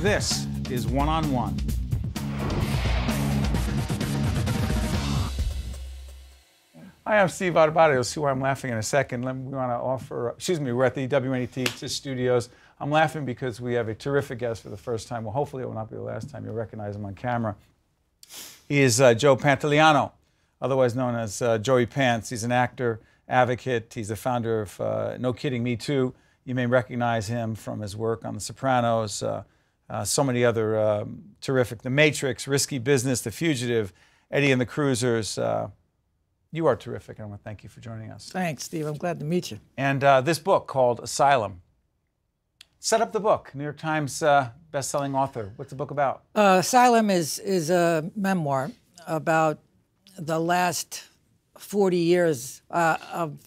This is One-on-One. Hi, I'm Steve Adubato. You'll see why I'm laughing in a second. We want to offer, we're at the WNET studios. I'm laughing because we have a terrific guest for the first time. Well, hopefully it will not be the last time. You'll recognize him on camera. He is Joe Pantaliano, otherwise known as Joey Pants. He's an actor, advocate. He's the founder of No Kidding, Me Too. You may recognize him from his work on The Sopranos, so many other terrific, The Matrix, Risky Business, The Fugitive, Eddie and the Cruisers. You are terrific, and I want to thank you for joining us. Thanks, Steve. I'm glad to meet you. And this book called Asylum. Set up the book. New York Times best-selling author. What's the book about? Asylum is a memoir about the last 40 years of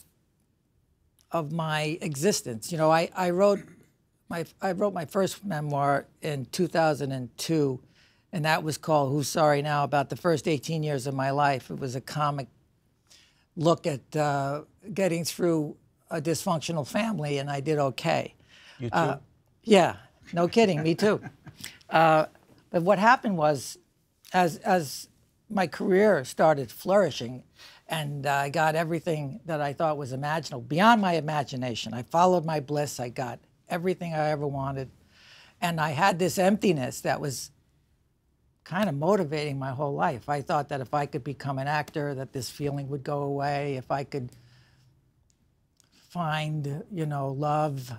my existence. You know, I wrote my first memoir in 2002, and that was called Who's Sorry Now, about the first 18 years of my life. It was a comic look at getting through a dysfunctional family, and I did okay. You too? Yeah, no kidding, me too. But what happened was, as my career started flourishing, and I got everything that I thought was imaginable, beyond my imagination. I followed my bliss. I got everything I ever wanted. And I had this emptiness that was kind of motivating my whole life. I thought that if I could become an actor, that this feeling would go away. If I could find, you know, love,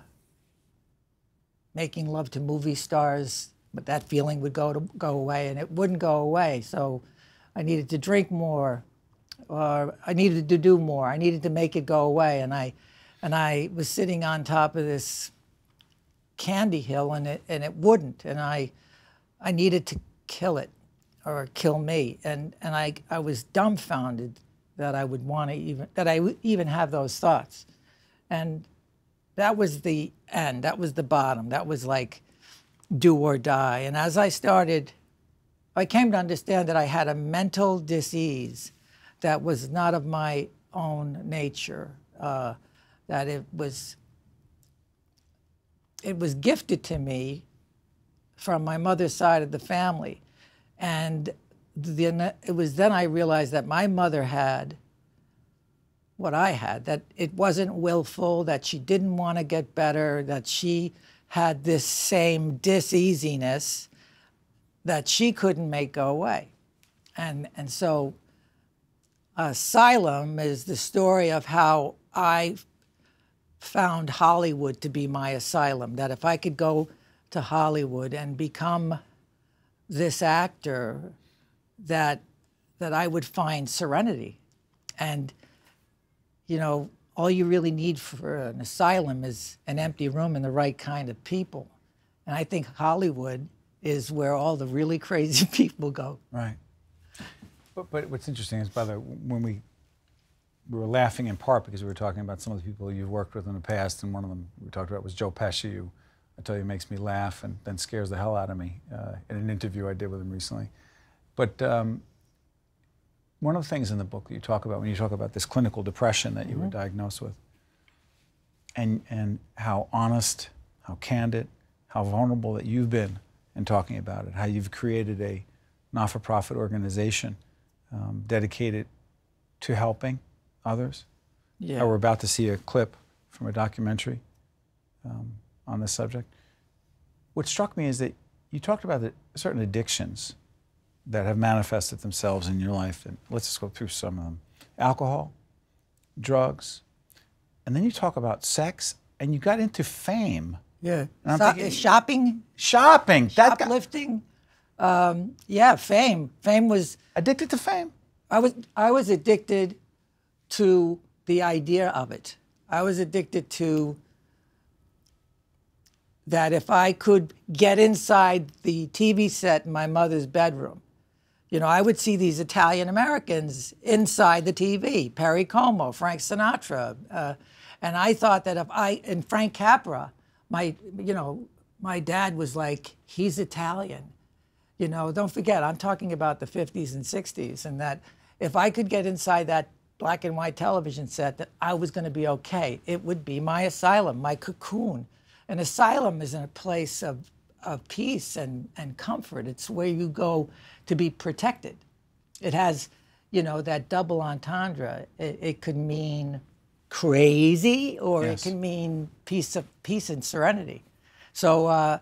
making love to movie stars, but that feeling would go away, and it wouldn't go away. So I needed to drink more, or I needed to do more. I needed to make it go away, and I was sitting on top of this candy hill, and it wouldn't, and I needed to kill it or kill me, and I was dumbfounded that I would want to I would even have those thoughts, and that was the end. That was the bottom. That was like do or die. And as I came to understand that I had a mental disease that was not of my own nature, that it was gifted to me from my mother's side of the family. And it was then I realized that my mother had what I had, that it wasn't willful, that she didn't want to get better, that she had this same diseasiness that she couldn't make go away. And so Asylum is the story of how I found Hollywood to be my asylum, that if I could go to Hollywood and become this actor, that I would find serenity. And you know, all you really need for an asylum is an empty room and the right kind of people. And I think Hollywood is where all the really crazy people go. Right. But what's interesting is, by the way, when we were laughing in part because we were talking about some of the people you've worked with in the past, and one of them we talked about was Joe Pesci, who I tell you makes me laugh and then scares the hell out of me in an interview I did with him recently. But one of the things in the book that you talk about, when you talk about this clinical depression that you were diagnosed with, and how honest, how candid, how vulnerable that you've been in talking about it, how you've created a not-for-profit organization dedicated to helping others. Yeah. How we're about to see a clip from a documentary on this subject. What struck me is that you talked about certain addictions that have manifested themselves in your life, and let's just go through some of them. Alcohol, drugs, and then you talk about sex, and you got into fame. Yeah. Shopping. Shoplifting. Yeah, fame. Fame was... Addicted to fame? I was addicted to the idea of it. I was addicted to that if I could get inside the TV set in my mother's bedroom, you know, I would see these Italian Americans inside the TV, Perry Como, Frank Sinatra, and I thought that and Frank Capra, my dad was like, he's Italian. You know, don't forget, I'm talking about the 50s and 60s, and that if I could get inside that black and white television set, that I was going to be okay. It would be my asylum, my cocoon. An asylum is in a place of of peace and comfort. It's where you go to be protected. It has, you know, that double entendre. It could mean crazy, or Yes. it can mean peace and serenity. So,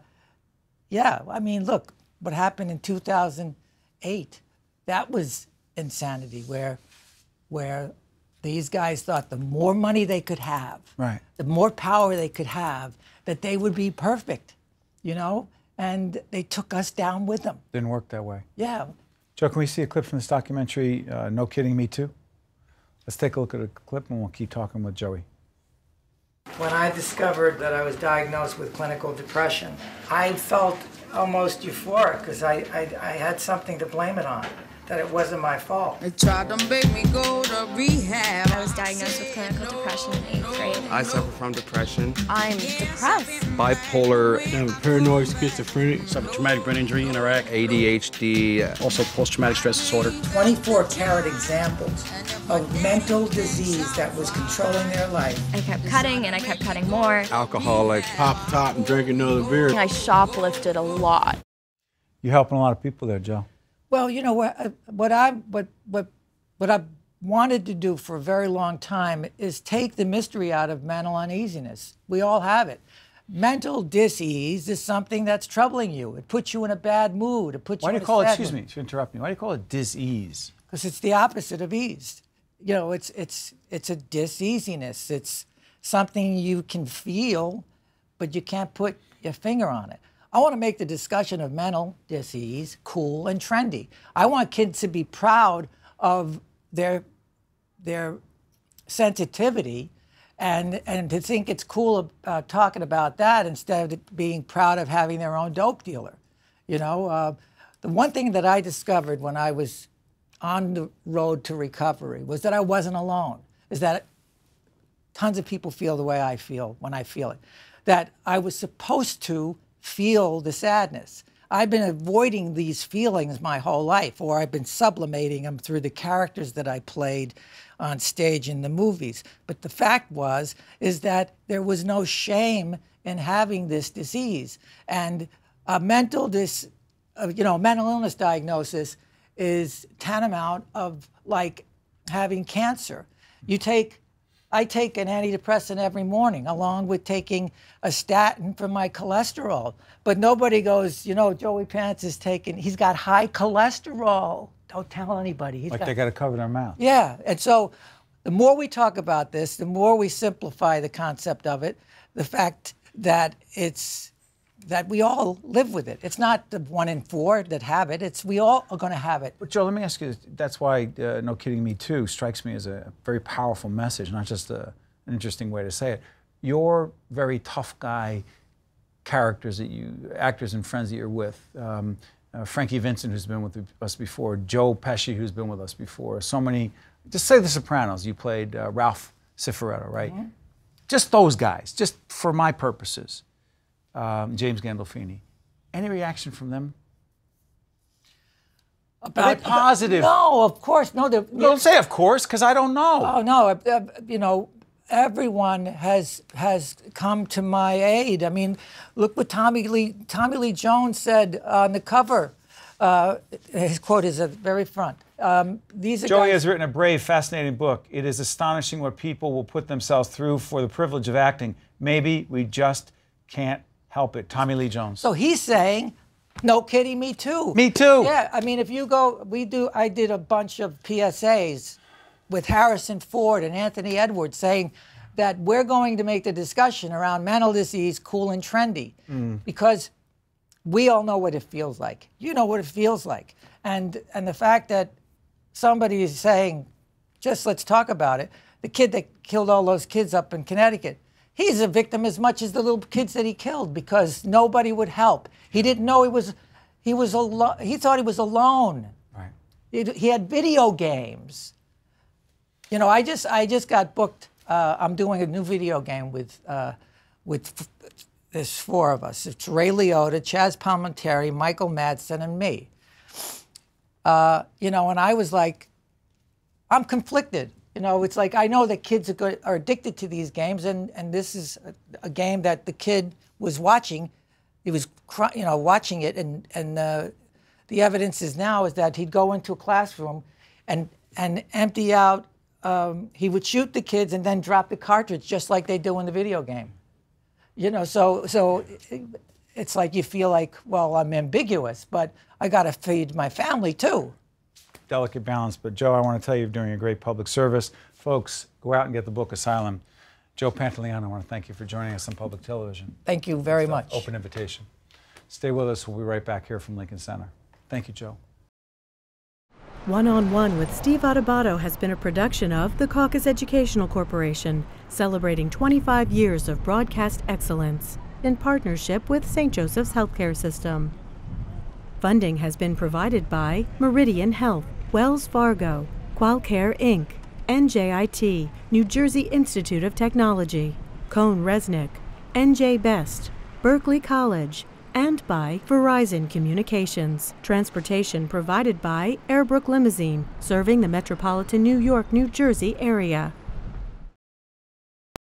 yeah, I mean, look, what happened in 2008, that was insanity, where these guys thought the more money they could have, Right. the more power they could have, that they would be perfect, you know? And they took us down with them. Didn't work that way. Yeah. Joe, can we see a clip from this documentary, No Kidding, Me Too? Let's take a look at a clip and we'll keep talking with Joey. When I discovered that I was diagnosed with clinical depression, I felt almost euphoric because I had something to blame it on, that it wasn't my fault. They tried to make me go to rehab. I was diagnosed with clinical depression in 8th grade. I suffer from depression. I'm depressed. Bipolar. I'm paranoid schizophrenic. Suffered traumatic brain injury in Iraq. ADHD. Also post-traumatic stress disorder. 24-karat examples of mental disease that was controlling their life. I kept cutting and I kept cutting more. Alcoholic. Pop top and drink another beer. I shoplifted a lot. You're helping a lot of people there, Joe. Well, you know what I've wanted to do for a very long time is take the mystery out of mental uneasiness. We all have it. Mental dis-ease is something that's troubling you. It puts you in a bad mood. It puts Why you do in you call it, a sad excuse mood. me to interrupt me, why do you call it dis-ease? Because it's the opposite of ease. You know, it's a dis-easiness. It's something you can feel, but you can't put your finger on it. I want to make the discussion of mental dis-ease cool and trendy. I want kids to be proud of their sensitivity and to think it's cool talking about that instead of being proud of having their own dope dealer. You know, the one thing that I discovered when I was on the road to recovery was that I wasn't alone, is that tons of people feel the way I feel when I feel it, that I was supposed to feel the sadness. I've been avoiding these feelings my whole life, or I've been sublimating them through the characters that I played on stage in the movies. But the fact is that there was no shame in having this disease. And a mental illness diagnosis is tantamount of like having cancer. I take an antidepressant every morning, along with taking a statin for my cholesterol. But nobody goes, you know, Joey Pants he's got high cholesterol. Don't tell anybody. They got to cover their mouth. Yeah, and so the more we talk about this, the more we simplify the concept of it, the fact that that we all live with it. It's not the 1 in 4 that have it. We all are going to have it. But Joe, let me ask you this. That's why No Kidding, Me Too strikes me as a very powerful message, not just an interesting way to say it. Your very tough guy characters actors and friends that you're with, Frankie Vincent, who's been with us before, Joe Pesci, who's been with us before, so many, just say The Sopranos, you played Ralph Cifaretto, right? Mm-hmm. Just those guys, just for my purposes. James Gandolfini. Any reaction from them? Are they positive? No, of course. No, don't say of course, because I don't know. Oh, no. You know, everyone has come to my aid. I mean, look what Tommy Lee Jones said on the cover. His quote is at the very front. Joey has written a brave, fascinating book. It is astonishing what people will put themselves through for the privilege of acting. Maybe we just can't help it. Tommy Lee Jones. So he's saying, no kidding, me too. Me too. Yeah, I mean, if you go, I did a bunch of PSAs with Harrison Ford and Anthony Edwards saying that we're going to make the discussion around mental disease cool and trendy because we all know what it feels like. You know what it feels like. And the fact that somebody is saying, just let's talk about it. The kid that killed all those kids up in Connecticut, he's a victim as much as the little kids that he killed because nobody would help. He didn't know he thought he was alone. Right. He had video games. You know, I just got booked. I'm doing a new video game with there's 4 of us. It's Ray Liotta, Chaz Palminteri, Michael Madsen, and me. You know, and I was like, I'm conflicted. You know, it's like I know that kids are addicted to these games, and this is a game that the kid was watching. He was watching it, and the evidence is now is that he'd go into a classroom and empty out. He would shoot the kids and then drop the cartridge just like they do in the video game. So it's like you feel like, well, I'm ambiguous, but I got to feed my family too. Delicate balance, but Joe, I want to tell you, you're doing a great public service. Folks, go out and get the book Asylum. Joe Pantoliano, I want to thank you for joining us on public television. Thank you very much. Open invitation. Stay with us. We'll be right back here from Lincoln Center. Thank you, Joe. One-on-One with Steve Adubato has been a production of the Caucus Educational Corporation, celebrating 25 years of broadcast excellence in partnership with St. Joseph's Healthcare System. Funding has been provided by Meridian Health, Wells Fargo, Qualcare Inc., NJIT, New Jersey Institute of Technology, Cone Resnick, NJ Best, Berkeley College, and by Verizon Communications. Transportation provided by Airbrook Limousine, serving the metropolitan New York, New Jersey area.